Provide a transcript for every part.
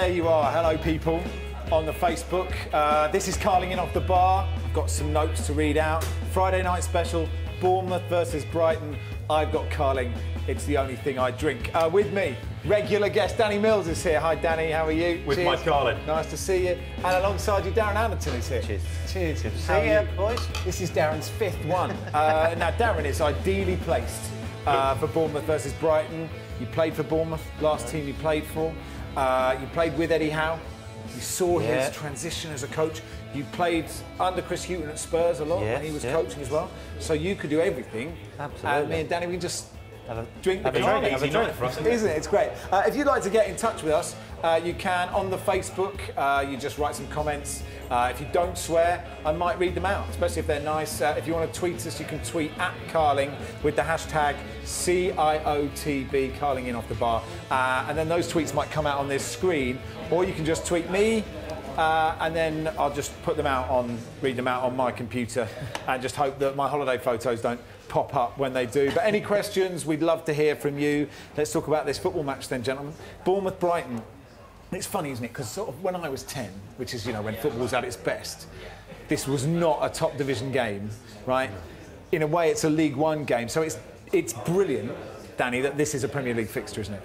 there you are. Hello, people on the Facebook. This is Carling in off the bar. I've got some notes to read out. Friday night special, Bournemouth versus Brighton. I've got Carling. It's the only thing I drink. With me, regular guest Danny Mills is here. Hi, Danny. How are you? With my Carling. Nice to see you. And alongside you, Darren Anderton is here. Cheers. Cheers. Good to see you, boys. This is Darren's fifth one. Now, Darren is ideally placed for Bournemouth versus Brighton. You played for Bournemouth, last team you played for. You played with Eddie Howe. You saw his transition as a coach. You played under Chris Hughton at Spurs a lot when he was coaching as well. So you could do everything. Absolutely. Me and Danny, we can just have a drink the drink. Carling. Have a drink for us, isn't it? It's great. If you'd like to get in touch with us, you can on the Facebook. You just write some comments. If you don't swear, I might read them out, especially if they're nice. If you want to tweet us, you can tweet at Carling with the hashtag CIOTB, Carling in off the bar. And then those tweets might come out on this screen, or you can just tweet me, and then I'll just read them out on my computer and just hope that my holiday photos don't pop up when they do. But any questions, we'd love to hear from you. Let's talk about this football match then, gentlemen. Bournemouth-Brighton. It's funny, isn't it? Because sort of when I was 10, which is, you know, when football was at its best, this was not a top division game, right? In a way, it's a League One game. So it's brilliant, Danny, that this is a Premier League fixture, isn't it?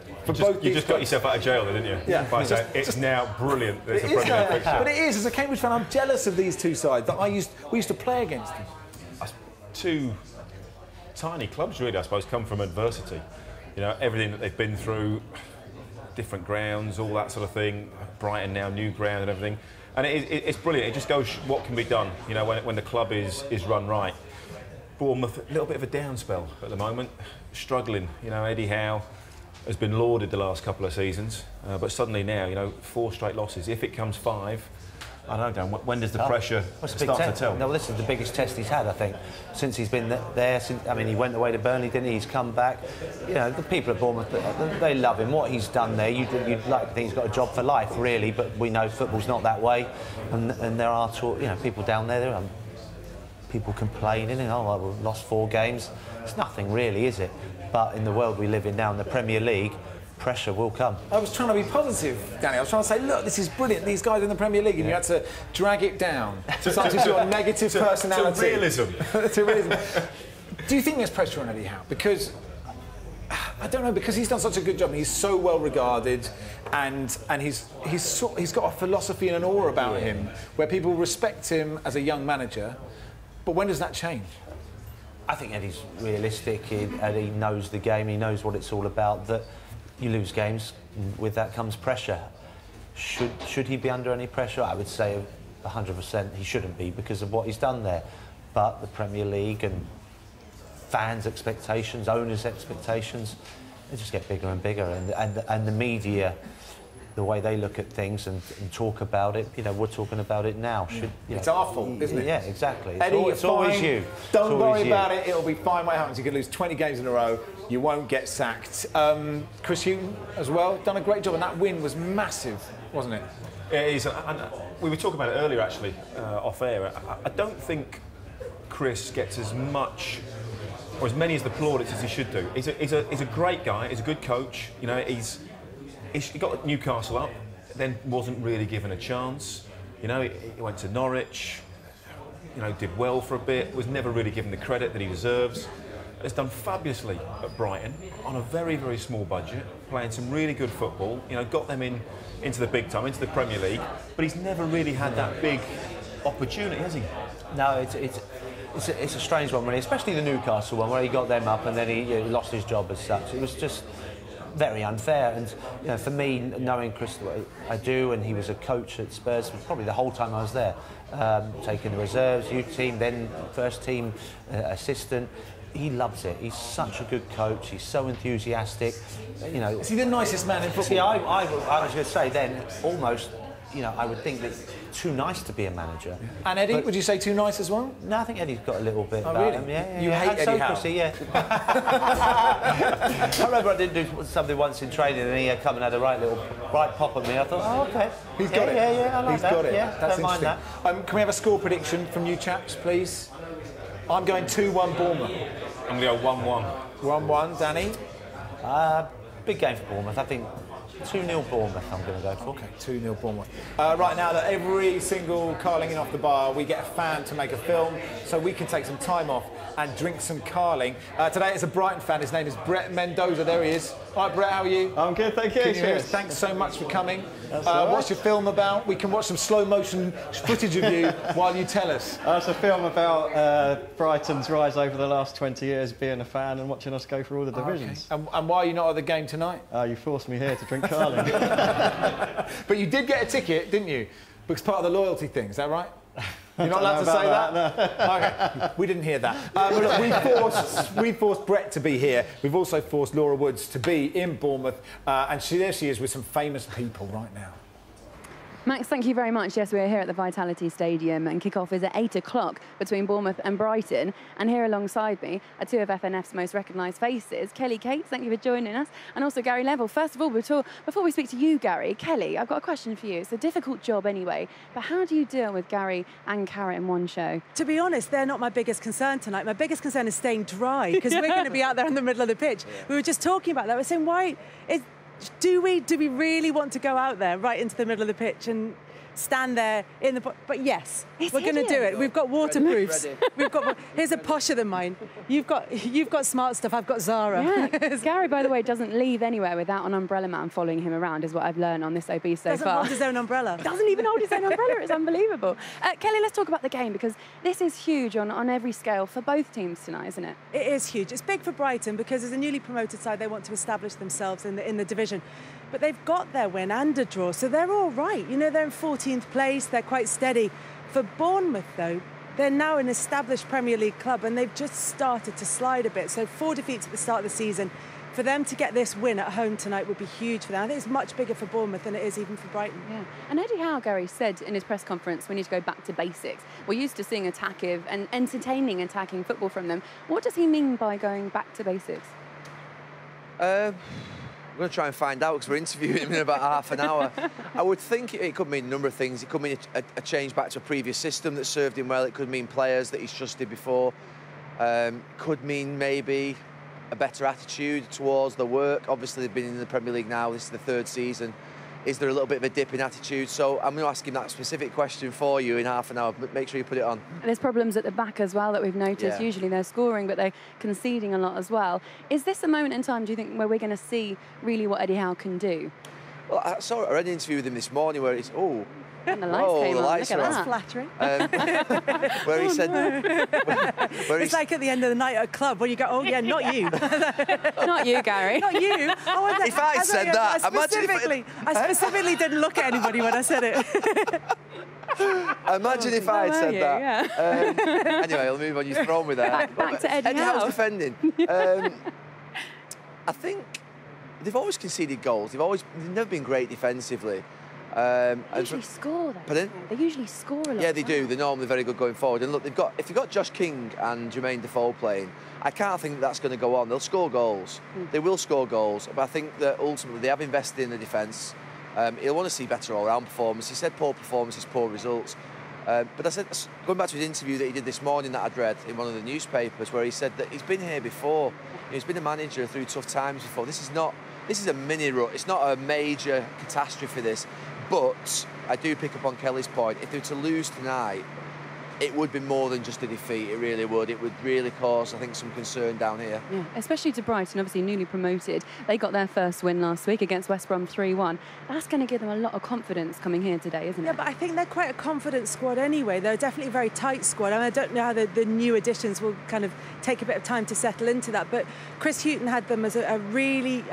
You just got yourself out of jail, didn't you? Yeah. By saying it's now brilliant that it's a Premier League fixture. But it is. As a Cambridge fan, I'm jealous of these two sides that we used to play against them. Two tiny clubs, really, I suppose, come from adversity. You know, everything that they've been through, different grounds, all that sort of thing. Brighton now, new ground and everything. And it's brilliant. It just goes what can be done, you know, when the club is run right. Bournemouth, a little bit of a down spell at the moment, struggling. You know, Eddie Howe has been lauded the last couple of seasons, but suddenly now, you know, 4 straight losses. If it comes 5, I don't know, when does the pressure start to tell? No, this is the biggest test he's had, I think, since he's been there. I mean, he went away to Burnley, didn't he? He's come back. You know, the people at Bournemouth, they love him. What he's done there, you'd like to think he's got a job for life, really, but we know football's not that way. And there are, people down there, people complaining, oh, we've lost 4 games. It's nothing really, is it? But in the world we live in now, in the Premier League, pressure will come. I was trying to be positive, Danny. I was trying to say, look, this is brilliant. These guys in the Premier League, and you had to drag it down to such as your negative personality. To realism. To realism. Do you think there's pressure on Eddie Howe? Because I don't know, because he's done such a good job and he's so well regarded, and he's got a philosophy and an aura about him where people respect him as a young manager. But when does that change? I think Eddie's realistic. Eddie knows the game. He knows what it's all about. That you lose games, with that comes pressure. Should he be under any pressure? I would say 100% he shouldn't be, because of what he's done there. But the Premier League and fans' expectations, owners' expectations, they just get bigger and bigger. And the media, the way they look at things and talk about it, you know, we're talking about it now. It's our fault, isn't it? Yeah, exactly. Eddie, it's always you. Don't worry about it. It'll be fine what happens. You can lose 20 games in a row. You won't get sacked. Chris Hughton as well, done a great job, and that win was massive, wasn't it? It is. And we were talking about it earlier, actually, off air. I don't think Chris gets as much or as many as the plaudits as he should do. He's a great guy. He's a good coach. You know, he got Newcastle up, then wasn't really given a chance. You know, he went to Norwich, you know, did well for a bit, was never really given the credit that he deserves. Has done fabulously at Brighton on a very, very small budget, playing some really good football, you know, got them into the big time, into the Premier League, but he's never really had that big opportunity, has he? No, it's a strange one, really, especially the Newcastle one, where he got them up and then he lost his job as such. It was just very unfair, and you know, for me, knowing Chris the way I do, and he was a coach at Spurs probably the whole time I was there, taking the reserves, youth team, then first team assistant. He loves it. He's such a good coach. He's so enthusiastic. You know, is he the nicest man in football? See, I was going to say then, almost, you know, I would think that too nice to be a manager. And Eddie, would you say too nice as well? No, I think Eddie's got a little bit about really? him. Yeah, you hate Eddie Howe? Yeah. I remember I did do something once in training, and he come and had a right pop at me. I thought, oh, okay. He's got it. Yeah, I like He's that. got it. Yeah, That's don't mind that. Can we have a score prediction from you chaps, please? I'm going 2-1 Bournemouth. I'm going to go 1-1. 1-1, Danny? Big game for Bournemouth. I think 2-0 Bournemouth, I'm going to go for. Okay, 2-0 Bournemouth. Right now, that every single Carling in off the bar, we get a fan to make a film, so we can take some time off and drink some Carling. Today, it's a Brighton fan. His name is Brett Mendoza. There he is. All right, Brett, how are you? I'm good, thank you. Cheers. Thanks so much for coming. That's all right. What's your film about? We can watch some slow-motion footage of you while you tell us. It's a film about Brighton's rise over the last 20 years, being a fan and watching us go through all the divisions. Okay. And why are you not at the game tonight? You forced me here to drink Carling. But you did get a ticket, didn't you? Because part of the loyalty thing, is that right? You're not allowed to say that? No. Okay, we didn't hear that. But look, we forced Brett to be here. We've also forced Laura Woods to be in Bournemouth. And there she is with some famous people right now. Max, thank you very much. Yes, we're here at the Vitality Stadium and kick-off is at 8 o'clock between Bournemouth and Brighton. And here alongside me are two of FNF's most recognised faces. Kelly Cates, thank you for joining us, and also Gary Neville. First of all, before we speak to you, Gary, Kelly, I've got a question for you. It's a difficult job anyway, but how do you deal with Gary and Carrot in one show? To be honest, they're not my biggest concern tonight. My biggest concern is staying dry, because we're going to be out there in the middle of the pitch. We were just talking about that. We're saying, do we really want to go out there right into the middle of the pitch and stand there in the... But yes, we're going to do it. We've got waterproofs. Here's a posher than mine. You've got smart stuff. I've got Zara. Yeah. Gary, by the way, doesn't leave anywhere without an umbrella man following him around, is what I've learned on this OB so far. Doesn't hold his own umbrella. Doesn't even hold his own umbrella. It's unbelievable. Kelly, let's talk about the game, because this is huge on every scale for both teams tonight, isn't it? It is huge. It's big for Brighton because as a newly promoted side, they want to establish themselves in the division. But they've got their win and a draw, so they're all right. You know, they're in 14th place. They're quite steady. For Bournemouth, though, they're now an established Premier League club and they've just started to slide a bit. So 4 defeats at the start of the season. For them to get this win at home tonight would be huge for them. I think it's much bigger for Bournemouth than it is even for Brighton. Yeah. And Eddie Howe, Gary, said in his press conference, we need to go back to basics. We're used to seeing attacking and entertaining attacking football from them. What does he mean by going back to basics? I'm going to try and find out because we're interviewing him in about half an hour. I would think it could mean a number of things. It could mean a change back to a previous system that served him well. It could mean players that he's trusted before. Could mean maybe a better attitude towards the work. Obviously, they've been in the Premier League now. This is the 3rd season. Is there a little bit of a dip in attitude? So I'm going to ask him that specific question for you in half an hour. But make sure you put it on. There's problems at the back as well that we've noticed. Yeah. Usually they're scoring, but they're conceding a lot as well. Is this a moment in time, do you think, where we're going to see really what Eddie Howe can do? Well, I read an interview with him this morning where it's, And the lights came on. Look at That's that. flattering. where he said... It's like at the end of the night at a club where you go, oh, yeah, not you. Not you, Gary. Not you. Oh, If I said that, I specifically didn't look at anybody when I said it. Imagine if I had said that. Yeah. Anyway, I'll move on. You've thrown me there. Back to Eddie Howe's Howe. defending. I think they've always conceded goals. They've never been great defensively. They usually score, though. Pardon? They usually score a lot. Yeah, they do. They're normally very good going forward. And look, if they've got Josh King and Jermaine Defoe playing, I can't think that's going to go on. They'll score goals. They will score goals. But I think that ultimately they have invested in the defence. He'll want to see better all-round performance. He said poor performances, poor results. But I said, going back to his interview that he did this morning that I'd read in one of the newspapers, where he said that he's been here before. He's been a manager through tough times before. This is a mini rut. It's not a major catastrophe, this. But I do pick up on Kelly's point. If they were to lose tonight, it would be more than just a defeat. It really would. It would really cause, I think, some concern down here. Yeah, especially to Brighton, obviously newly promoted. They got their first win last week against West Brom 3-1. That's going to give them a lot of confidence coming here today, isn't it? Yeah, but I think they're quite a confident squad anyway. They're definitely a very tight squad. I mean, I don't know how the new additions will kind of take a bit of time to settle into that. But Chris Hughton had them as a really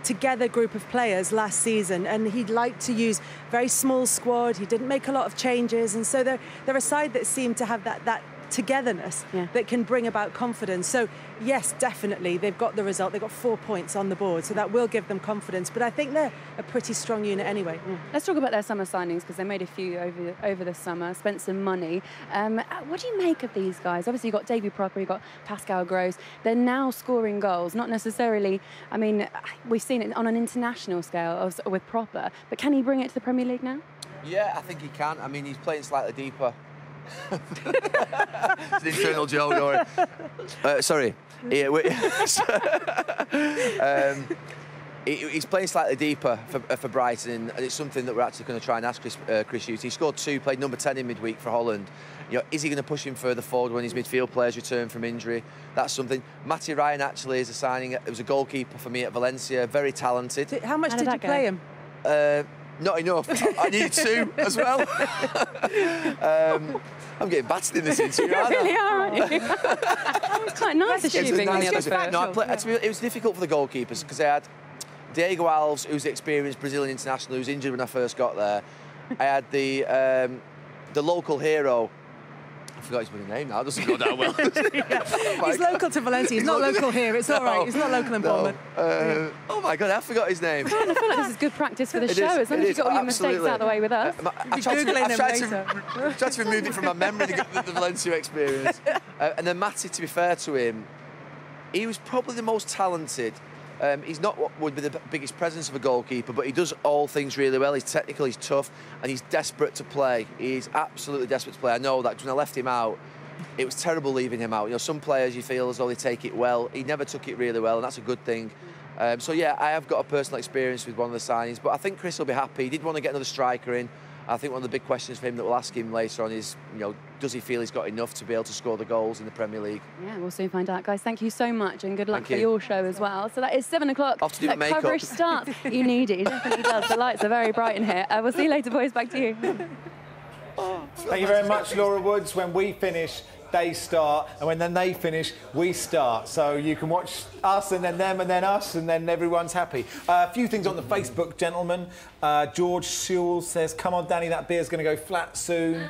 together group of players last season, and he'd like to use very small squad. He didn't make a lot of changes, and so they're a side that seemed to have that togetherness that can bring about confidence. So yes, definitely they've got the result. They've got 4 points on the board, so that will give them confidence. But I think they're a pretty strong unit anyway. Let's talk about their summer signings, because they made a few over the summer, spent some money. What do you make of these guys? Obviously you've got Davy Proper, you've got Pascal Gross. They're now scoring goals, not necessarily, I mean, we've seen it on an international scale with Proper, but can he bring it to the Premier League now? Yeah, I think he can. I mean, he's playing slightly deeper. It's an internal joke, sorry. Yeah, He's playing slightly deeper for Brighton, and it's something that we're actually going to try and ask Chris Hughes. He scored 2, played number 10 in midweek for Holland. You know, is he going to push him further forward when his midfield players return from injury? That's something. Matty Ryan actually is a signing. It was a goalkeeper for me at Valencia, very talented. How much did you play him? Not enough. I need 2 as well. I'm getting battered in this interview, aren't I? You really are, aren't you? That was quite nice achieving on the other bit. No, it was difficult for the goalkeepers because I had Diego Alves, who's the experienced Brazilian international, who was injured when I first got there. I had the local hero. I forgot his bloody name now. It doesn't go down well. He's local to Valencia. He's not local here. It's all right. He's not local in Bournemouth. Oh my God, I forgot his name. I feel like this is good practice for the show, as long as you've got all your mistakes out of the way with us. I tried to remove it from my memory, the Valencia experience. And then Matty, to be fair to him, he was probably the most talented. He's not what would be the biggest presence of a goalkeeper, but he does all things really well. He's technical, he's tough, and he's desperate to play. He's absolutely desperate to play. I know that, 'cause when I left him out, it was terrible leaving him out. You know, some players you feel as though they take it well. He never took it really well, and that's a good thing. So yeah, I have got a personal experience with one of the signings, but I think Chris will be happy. He did want to get another striker in. I think one of the big questions for him that we'll ask him later on is, you know, does he feel he's got enough to be able to score the goals in the Premier League? Yeah, we'll soon find out, guys. Thank you so much, and good luck for your show as well. So that is 7 o'clock. Off to do makeup. Coverage starts. You need it. It definitely does. The lights are very bright in here. We'll see you later, boys. Back to you. Thank you very much, Laura Woods. When we finish, they start, and when then they finish, we start. So you can watch us and then them and then us, and then everyone's happy. A few things on the Facebook, gentlemen. George Sewell says, "Come on, Danny, that beer's going to go flat soon."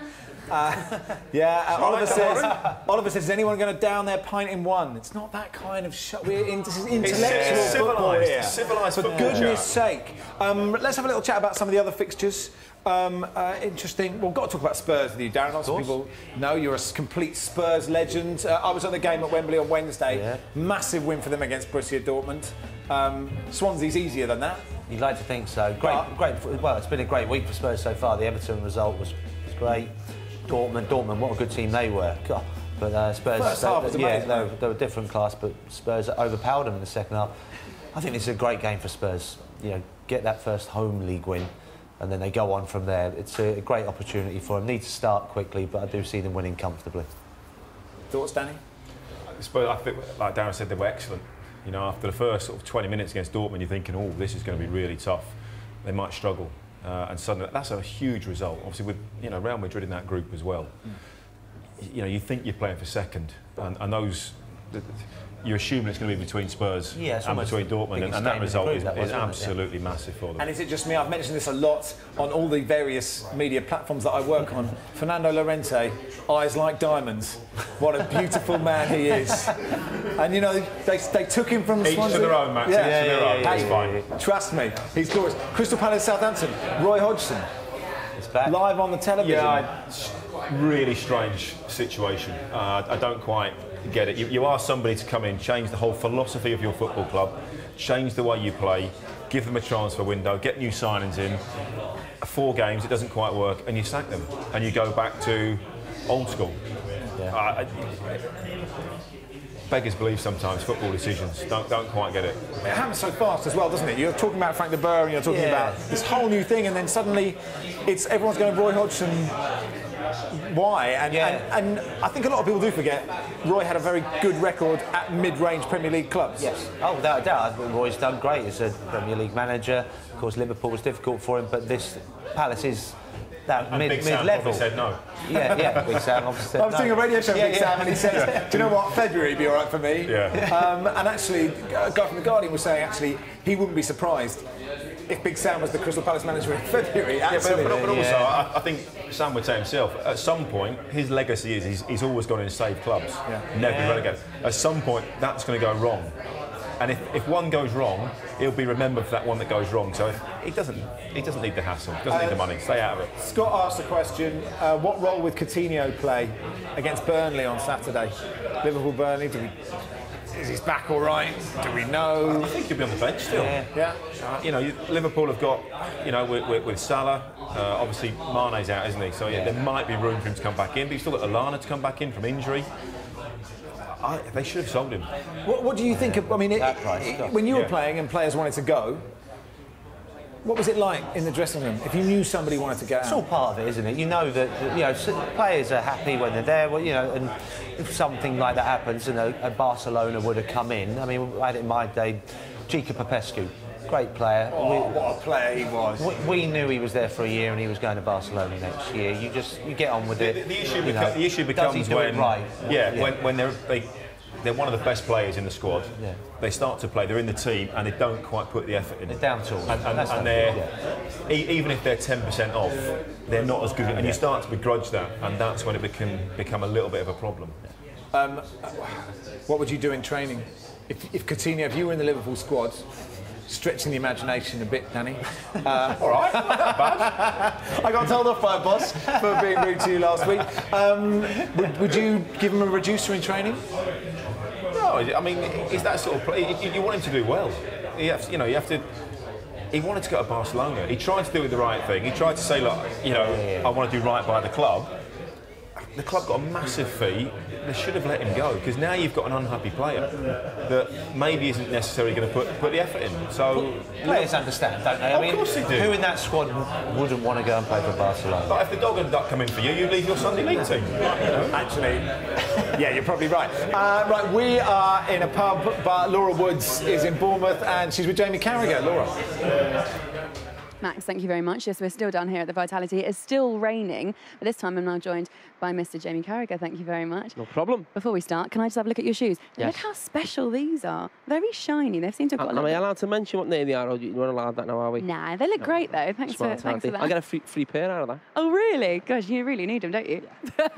Oliver says, "Is anyone going to down their pint in one?" It's not that kind of show. This is intellectual football here. Civilised for goodness sake. Let's have a little chat about some of the other fixtures. Interesting. Well, we've got to talk about Spurs with you, Darren. Lots of people know you're a complete Spurs legend. I was at the game at Wembley on Wednesday. Yeah. Massive win for them against Borussia Dortmund. Swansea's easier than that. You'd like to think so. Great. Well, it's been a great week for Spurs so far. The Everton result was great. Dortmund, what a good team they were. God. But Spurs, first half was amazing. They were a different class, but Spurs overpowered them in the second half. I think this is a great game for Spurs. You know, get that first home league win, and then they go on from there. It's a great opportunity for them. Need to start quickly, but I do see them winning comfortably. Thoughts, Danny? Spurs, I think, like Darren said, they were excellent. You know, after the first sort of 20 minutes against Dortmund, you're thinking, oh, this is going to be really tough. They might struggle. And suddenly, that's a huge result. Obviously, with Real Madrid in that group as well. You know, you think you're playing for second, and those you're assuming it's going to be between Spurs and between Dortmund, and that result is absolutely massive for them. And is it just me? I've mentioned this a lot on all the various media platforms that I work on. Fernando Llorente, eyes like diamonds. What a beautiful man he is. And you know, they took him from Swansea. Each to their own, Max. Each to their own. It's fine. Trust me, he's gorgeous. Crystal Palace, Southampton. Roy Hodgson. It's back. Live on the television. Really strange situation. I don't quite get it. You ask somebody to come in, change the whole philosophy of your football club, change the way you play, give them a transfer window, get new signings in. 4 games, it doesn't quite work, and you sack them, and you go back to old school. Beggars believe sometimes football decisions don't quite get it. It happens so fast as well, doesn't it? You're talking about Frank de Boer, and you're talking about this whole new thing, and then suddenly everyone's going Roy Hodgson. Why? And I think a lot of people do forget Roy had a very good record at mid-range Premier League clubs. Yes. Oh, without a doubt. I think Roy's done great as a Premier League manager. Of course, Liverpool was difficult for him, but this Palace is that mid-level. Said no. Yeah, Big Sam obviously said I was doing a radio show with Big Sam, and he said, "Do you know what? February would be all right for me." Yeah. And actually, a guy from The Guardian was saying he wouldn't be surprised if Big Sam was the Crystal Palace manager in February. Absolutely. But also, I think Sam would say himself, at some point, his legacy is he's always gone in saved clubs, never been relegated. At some point, that's going to go wrong. And if one goes wrong, he'll be remembered for that one that goes wrong. So he doesn't need the hassle, doesn't need the money. Stay out of it. Scott asked a question: what role would Coutinho play against Burnley on Saturday? Liverpool-Burnley. Is his back all right? Do we know? I think he'll be on the bench still. Yeah. You know, Liverpool have got, with Salah, obviously Mane's out, isn't he? So there might be room for him to come back in, but you've still got Alana to come back in from injury. They should have sold him. What do you think of, I mean, when you were Yeah. playing and players wanted to go, what was it like in the dressing room if you knew somebody wanted to get It's out? all part of it, isn't it? You know that players are happy when they're there. Well, and if something like that happens, a Barcelona would have come in. I mean, I had it in my day, Gica Popescu, great player. What a player he was. We knew he was there for a year and he was going to Barcelona next year. You get on with it. The issue, the issue does he becomes do when it right? when they're one of the best players in the squad. Yeah. They start to play, they're in the team, and they don't quite put the effort in. They're down tools. And they're, even if they're 10% off, they're not as good. And you start to begrudge that, and that's when it can become a little bit of a problem. What would you do in training? If Coutinho, if you were in the Liverpool squad, stretching the imagination a bit, Danny. All right, not bad. I got told off by a boss for being rude to you last week. Would you give him a reducer in training? No, I mean, is that sort of play? You want him to do well. You have to. He wanted to go to Barcelona. He tried to do the right thing. He tried to say, look, I want to do right by the club. The club got a massive fee. They should have let him go, because now you've got an unhappy player that maybe isn't necessarily going to put the effort in. So Players understand, don't they? Of course they do. Who in that squad wouldn't want to go and play for Barcelona? But if the dog and duck come in for you, you leave your Sunday league team. Actually, yeah, you're probably right. Right, we are in a pub, but Laura Woods is in Bournemouth and she's with Jamie Carragher. Laura. Max, thank you very much. Yes, we're still down here at the Vitality. It's still raining, but this time I'm now joined by Mr. Jamie Carragher. Thank you very much. No problem. Before we start, can I just have a look at your shoes? Yes. Look how special these are. Very shiny. They seem to have got a Am I little... allowed to mention what name they are, or you're not allowed that now, are we? Nah, they look great though. Thanks for Smart, that. I get a free pair out of that. Oh, really? Gosh, you really need them, don't you? Yeah.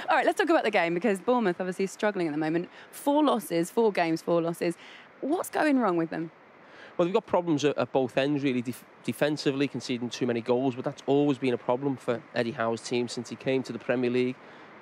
All right, let's talk about the game, because Bournemouth obviously is struggling at the moment. 4 losses, 4 games, 4 losses. What's going wrong with them? Well, they've got problems at both ends, really. Defensively, conceding too many goals, but that's always been a problem for Eddie Howe's team since he came to the Premier League.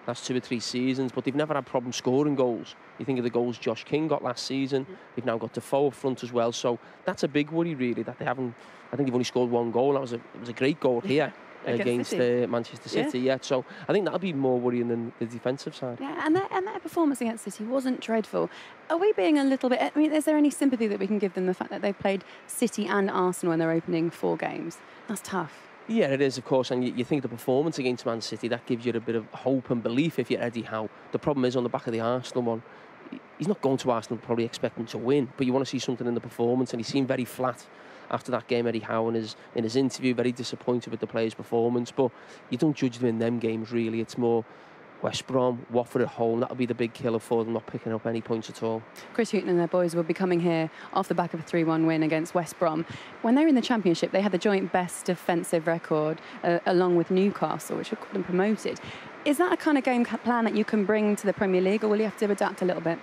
That's 2 or 3 seasons, but they've never had problems scoring goals. You think of the goals Josh King got last season. They've now got Defoe up front as well, so that's a big worry, really, that they haven't. I think they've only scored 1 goal. It was a great goal here against Manchester City. Yeah, so I think that'll be more worrying than the defensive side. Yeah, and their performance against City wasn't dreadful. Are we being a little bit... I mean, is there any sympathy that we can give them, the fact that they've played City and Arsenal in their opening 4 games? That's tough. Yeah, it is, of course, and you think the performance against Man City, that gives you a bit of hope and belief if you're Eddie Howe. The problem is on the back of the Arsenal one, he's not going to Arsenal probably expecting to win, but you want to see something in the performance, and he seemed very flat after that game, Eddie Howe, in his interview, very disappointed with the players' performance, but you don't judge them in them games, really. It's more West Brom, Watford at home, that'll be the big killer for them, not picking up any points at all. Chris Hughton and their boys will be coming here off the back of a 3-1 win against West Brom. When they were in the Championship, they had the joint best defensive record along with Newcastle, which got them promoted. Is that a kind of game plan that you can bring to the Premier League, or will you have to adapt a little bit?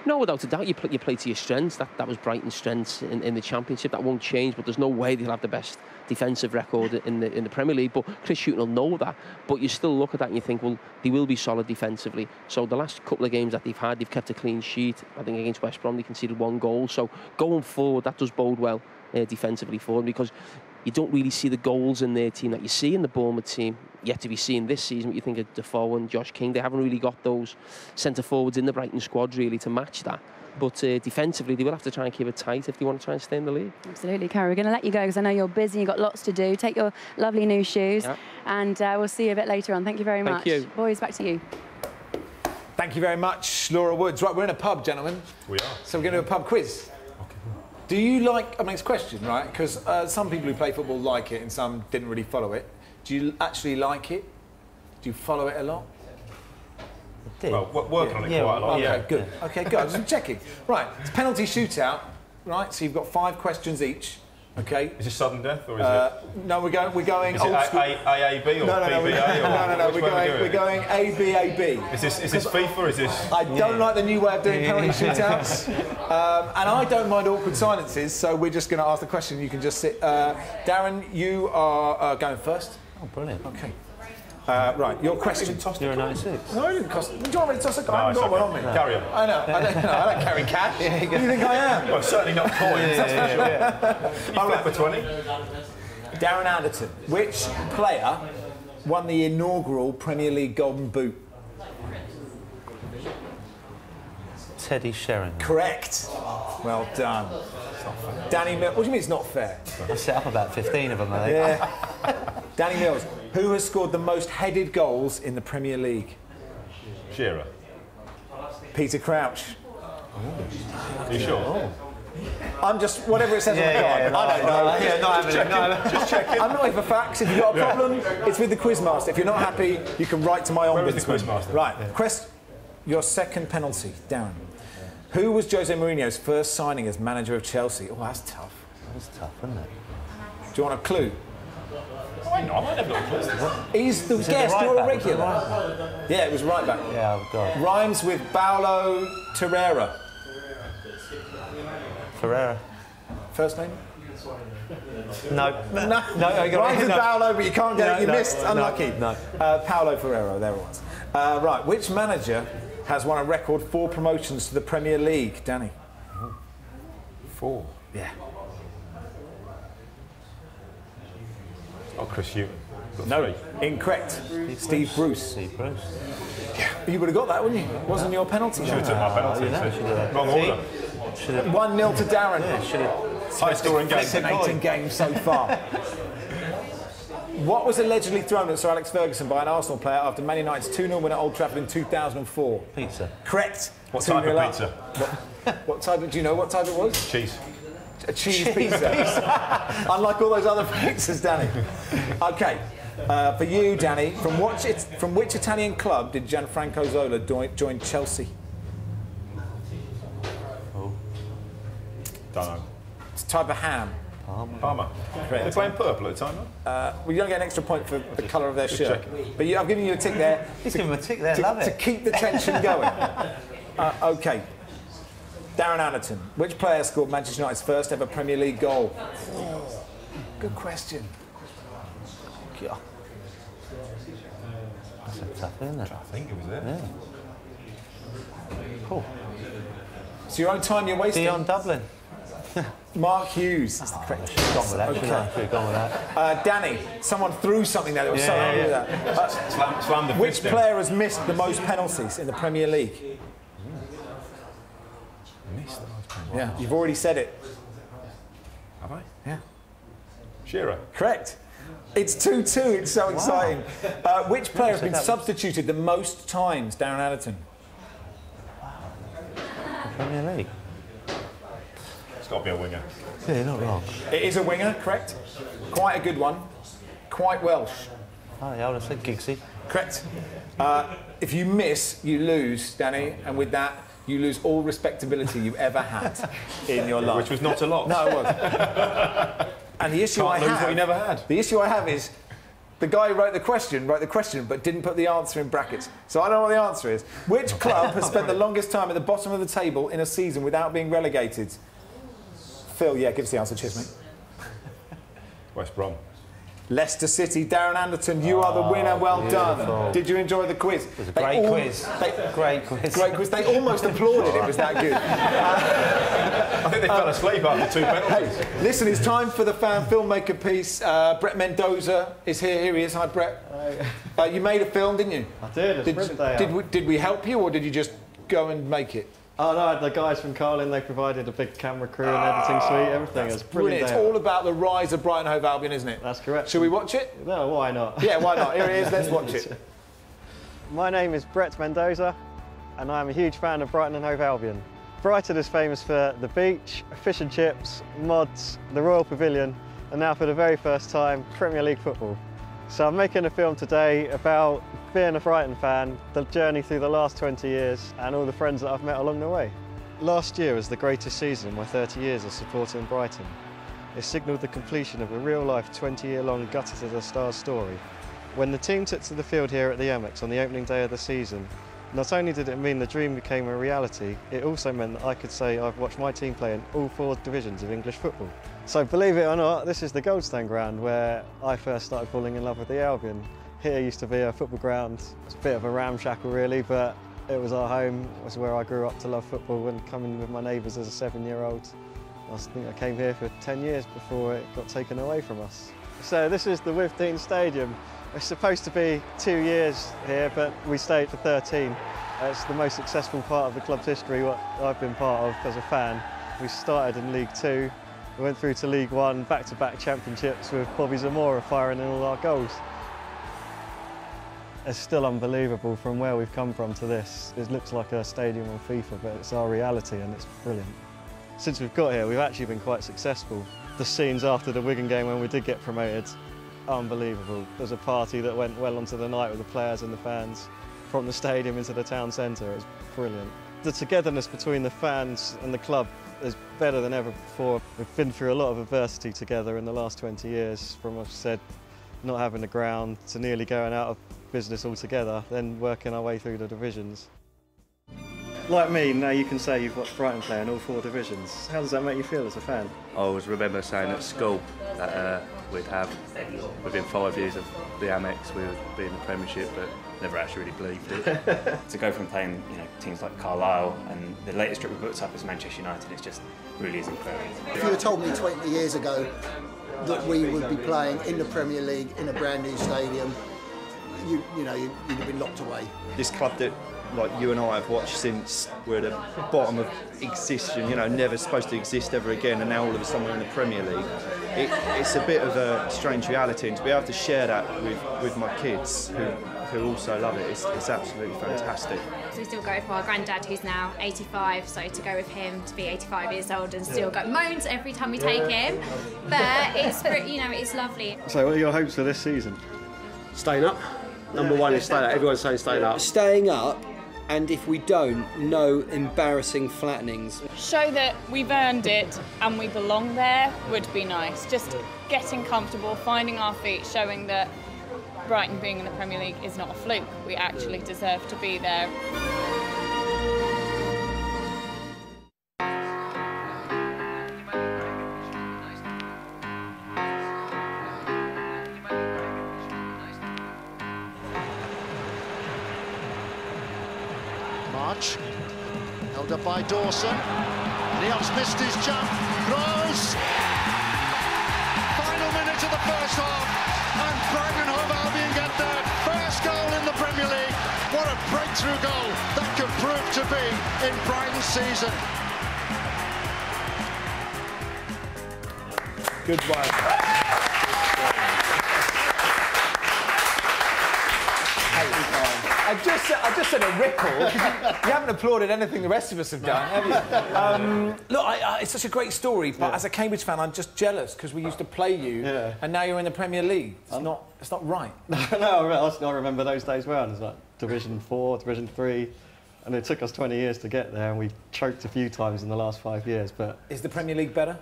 No, without a doubt, you play to your strengths. That was Brighton's strengths in the Championship. That won't change, but there's no way they'll have the best defensive record in the Premier League. But Chris Hughton will know that. But you still look at that and you think, well, they will be solid defensively. So the last couple of games that they've had, they've kept a clean sheet. I think against West Brom, they conceded 1 goal. So going forward, that does bode well defensively for them, because you don't really see the goals in their team that you see in the Bournemouth team yet to be seen this season. But you think of Defoe and Josh King, they haven't really got those centre forwards in the Brighton squad really to match that. But defensively, they will have to try and keep it tight if they want to try and stay in the league. Absolutely, Carrie. We're going to let you go because I know you're busy, you've got lots to do. Take your lovely new shoes, and we'll see you a bit later on. Thank you very much. Thank you. Boys, back to you. Thank you very much, Laura Woods. Right, we're in a pub, gentlemen. We are. So we're going to do a pub quiz. Do you like, I mean, it's a question, right? Because some people who play football like it and some didn't really follow it. Do you actually like it? Do you follow it a lot? Well, working on it quite a lot. Okay, good. Okay, good. I'm just checking. Right, it's penalty shootout, right? So you've got 5 questions each. Okay. Is it sudden death or is it? No, we're going Is old it school. AAB or PBA? No. We're going ABAB. Is this FIFA? Or is this? I don't like the new way of doing penalty shootouts, and I don't mind awkward silences. So we're just going to ask the question. You can just sit. Darren, you are going first. Oh, brilliant. Okay. Right, your question. You're a 96. No, I didn't cost. Do you want me to toss a coin? I haven't got one on me. Carry on. I know. I don't carry cash. Who do you think I am? Well, certainly not coins. You flip for 20. Darren Anderton. Which player won the inaugural Premier League Golden Boot? Teddy Sheringham. Correct. Well done. Danny Mills. What do you mean it's not fair? I set up about 15 of them, I think. Yeah. Danny Mills. Who has scored the most headed goals in the Premier League? Shearer. Peter Crouch. Are you sure? I'm just, whatever it says on the card. I don't know. Yeah, not having it. Just checking. I'm not here for facts. If you've got a problem, it's with the Quizmaster. If you're not happy, you can write to my ombudsman. Where is the Quizmaster? Right. Your second penalty, Darren. Who was Jose Mourinho's first signing as manager of Chelsea? Oh, that's tough. That's tough, isn't it? Do you want a clue? I know, I never got a clue. He's the guest, you're a regular. Yeah, it was right back. Yeah, oh God. Rhymes with Paulo Torreira. Ferreira. First name? No. No. Rhymes with no. Paulo, but you can't get it. You missed. Unlucky. No. Paulo Ferreira, there it was. Right, which manager has won a record 4 promotions to the Premier League? Danny? 4. Yeah. Oh, Chris Hughton. No, incorrect. Steve Bruce. Steve Bruce. You would have got that, wouldn't you? Wasn't your penalty? Should have took my penalty. Wrong order. 1-0 to Darren. High scoring game. Fascinating game so far. What was allegedly thrown at Sir Alex Ferguson by an Arsenal player after Man United's 2-0 win at Old Trafford in 2004? Pizza. Correct. What type of pizza? What type? Do you know what type it was? Cheese. A cheese pizza. Unlike all those other pizzas, Danny. Okay. For you, Danny, from which Italian club did Gianfranco Zola join Chelsea? Oh. Don't know. It's a type of ham. Parma. They're playing purple at the time, Well, you don't get an extra point for the colour of their shirt. checking. But I've given you a tick there. He's given him a tick there, love To it. keep the tension going. Okay. Darren Anderton. Which player scored Manchester United's first ever Premier League goal? Good question. Yeah. That's a tough, isn't it? I think it was there. Yeah. Cool. It's your own time you're wasting. Dion Dublin. Mark Hughes is the correct. Should have gone with that, shouldn't I? Should have gone with that. Danny, someone threw something there that was so angry with that. Slam the Which fist in. player has missed the most penalties in the Premier League? Missed the most penalties. Yeah, you've already said it. Have I? Yeah. Shearer. Correct. It's 2-2, it's so exciting. Which player has been substituted the most times, Darren Anderton? Premier League. It's got to be a winger. Yeah, not wrong. It is a winger, correct? Quite a good one. Quite Welsh. Oh, yeah, I would have said Giggsy. Correct. If you miss, you lose, Danny, and with that, you lose all respectability you ever had in your life. Which was not a lot. No, it wasn't. And the issue Can't lose what you never had. The issue I have is the guy who wrote the question but didn't put the answer in brackets. So I don't know what the answer is. Which club has spent the longest time at the bottom of the table in a season without being relegated? Phil, yeah, give us the answer. Cheers, mate. West Brom. Leicester City. Darren Anderton, you are the winner. Well done. Did you enjoy the quiz? It was a great quiz. Great quiz. Great quiz. They almost applauded. It was that good. I think they fell asleep after 2 penalties. Hey, listen, it's time for the fan filmmaker piece. Brett Mendoza is here. Here he is. Hi, Brett. Hi. You made a film, didn't you? I did. It's print day out. Did we help you, or did you just go and make it? Oh no, the guys from Carlin, they provided a big camera crew and editing suite, everything. It was brilliant. It's all about the rise of Brighton Hove Albion, isn't it? That's correct. Should we watch it? No, why not? Yeah, why not? Here it is, let's watch it. My name is Brett Mendoza and I'm a huge fan of Brighton and Hove Albion. Brighton is famous for the beach, fish and chips, mods, the Royal Pavilion, and now for the very first time, Premier League football. So I'm making a film today about being a Brighton fan, the journey through the last 20 years and all the friends that I've met along the way. Last year was the greatest season in my 30 years of supporting Brighton. It signalled the completion of a real-life 20-year-long gutted to the stars story. When the team took to the field here at the Amex on the opening day of the season, not only did it mean the dream became a reality, it also meant that I could say I've watched my team play in all 4 divisions of English football. So believe it or not, this is the Goldstone ground where I first started falling in love with the Albion. Here used to be a football ground. It's a bit of a ramshackle really, but it was our home. It was where I grew up to love football and coming with my neighbours as a 7-year-old. I think I came here for 10 years before it got taken away from us. So this is the Withdean Stadium. It's supposed to be 2 years here, but we stayed for 13. It's the most successful part of the club's history, what I've been part of as a fan. We started in League Two, we went through to League One, back-to-back championships with Bobby Zamora firing in all our goals. It's still unbelievable from where we've come from to this. It looks like a stadium on FIFA, but it's our reality and it's brilliant. Since we've got here, we've actually been quite successful. The scenes after the Wigan game when we did get promoted, unbelievable. There's a party that went well onto the night with the players and the fans, from the stadium into the town centre. It was brilliant. The togetherness between the fans and the club is better than ever before. We've been through a lot of adversity together in the last 20 years, from, I've said, not having a ground to nearly going out of business altogether, then working our way through the divisions. Like me, now you can say you've watched Brighton play in all 4 divisions. How does that make you feel as a fan? I always remember saying at school that we'd have, within 5 years of the Amex, we would be in the Premiership, but never actually really believed it. To go from playing, teams like Carlisle and the latest trip we booked up is Manchester United, it's just really is incredible. If you had told me 20 years ago that we would be playing in the Premier League in a brand new stadium, you'd have been locked away. This club that, like you and I have watched since we're at the bottom of existence, never supposed to exist ever again, and now all of a sudden we're in the Premier League. It's a bit of a strange reality, and to be able to share that with my kids who also love it, it's absolutely fantastic. So we still go for our granddad, who's now 85, so to go with him to be 85 years old and still go moans every time we take him, but it's it's lovely. So what are your hopes for this season? Staying up. Number one is staying up. Everyone's saying staying up. Staying up, and if we don't, no embarrassing flattenings. Show that we've earned it and we belong there would be nice. Just getting comfortable, finding our feet, showing that Brighton being in the Premier League is not a fluke. We actually deserve to be there. March, held up by Dawson. Leon's missed his jump. Throws. Final minute of the first half, and Brighton and Hove Albion get their first goal in the Premier League. What a breakthrough goal that could prove to be in Brighton's season. Good one. I just said a ripple. You haven't applauded anything the rest of us have done, have you? Look, it's such a great story, but as a Cambridge fan, I'm just jealous because we used to play you, and now you're in the Premier League. It's not right. No, I remember those days well. It was like Division 4, Division 3, and it took us 20 years to get there, and we choked a few times in the last 5 years. But is the Premier League better?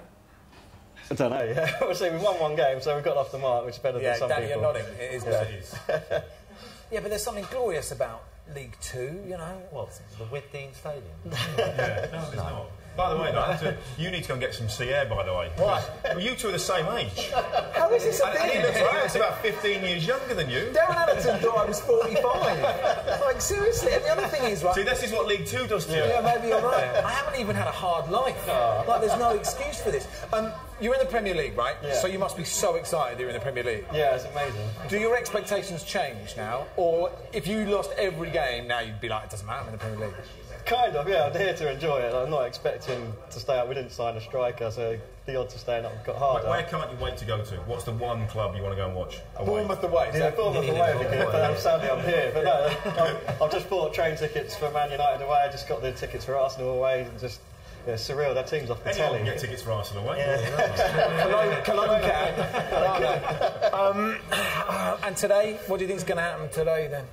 I don't know. Yeah, we'll see. We've won 1 game, so we've got off the mark, which is better than some Danny, people. You're nodding. It is better. Yeah. Yeah, but there's something glorious about League Two, What, the Whitdean Stadium? Yeah, no, there's not. By the way, you need to go and get some sea air, by the way. Why? Well, you two are the same age. How is this a thing? He looks it's about 15 years younger than you. Darren Anderton thought I was 45. Like, seriously. And the other thing is, right... See, this is what League Two does to you. Yeah, maybe you're right. I haven't even had a hard life. Like, there's no excuse for this. You're in the Premier League, right? Yeah. So you must be so excited that you're in the Premier League. Yeah, it's amazing. Do your expectations change now? Or if you lost every game, now you'd be like, it doesn't matter, I'm in the Premier League? Kind of, yeah. I'm here to enjoy it. I'm not expecting to stay up. We didn't sign a striker, so the odds of staying up got harder. Where can't you wait to go to? What's the one club you want to go and watch? Bournemouth away. Yeah, Bournemouth away would be good, but sadly I'm here. But no, I've just bought train tickets for Man United away. I just got the tickets for Arsenal away. Just surreal. Their team's off the telly. Anyone can get tickets for Arsenal away. Yeah. Cologne can. And today, what do you think is going to happen today then?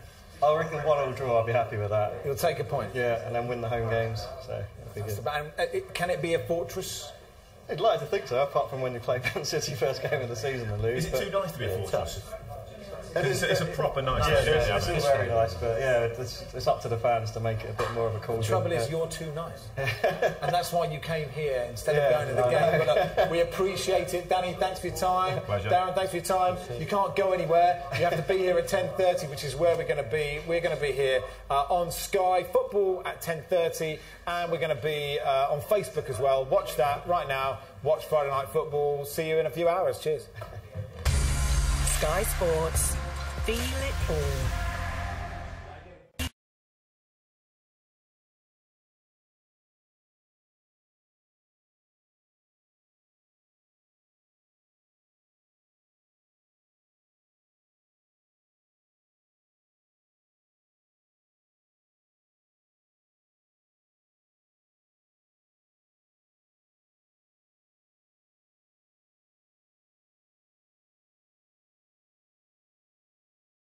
I reckon 1-1 draw, I'll be happy with that. You'll take a point? Yeah, and then win the home games, so it'll be good. Can it be a fortress? I'd like to think so, apart from when you play Man City first game of the season and lose. Is it too nice to be a fortress? It's a proper nice it's all very nice, but yeah, it's up to the fans to make it a bit more of a cauldron. The trouble is, you're too nice. And that's why you came here instead of going to the game. But, we appreciate it. Danny, thanks for your time. Pleasure. Darren, thanks for your time. You can't go anywhere. You have to be here at 10:30, which is where we're going to be. We're going to be here on Sky Football at 10:30, and we're going to be on Facebook as well. Watch that right now. Watch Friday Night Football. See you in a few hours. Cheers. Sky Sports. Feel it all.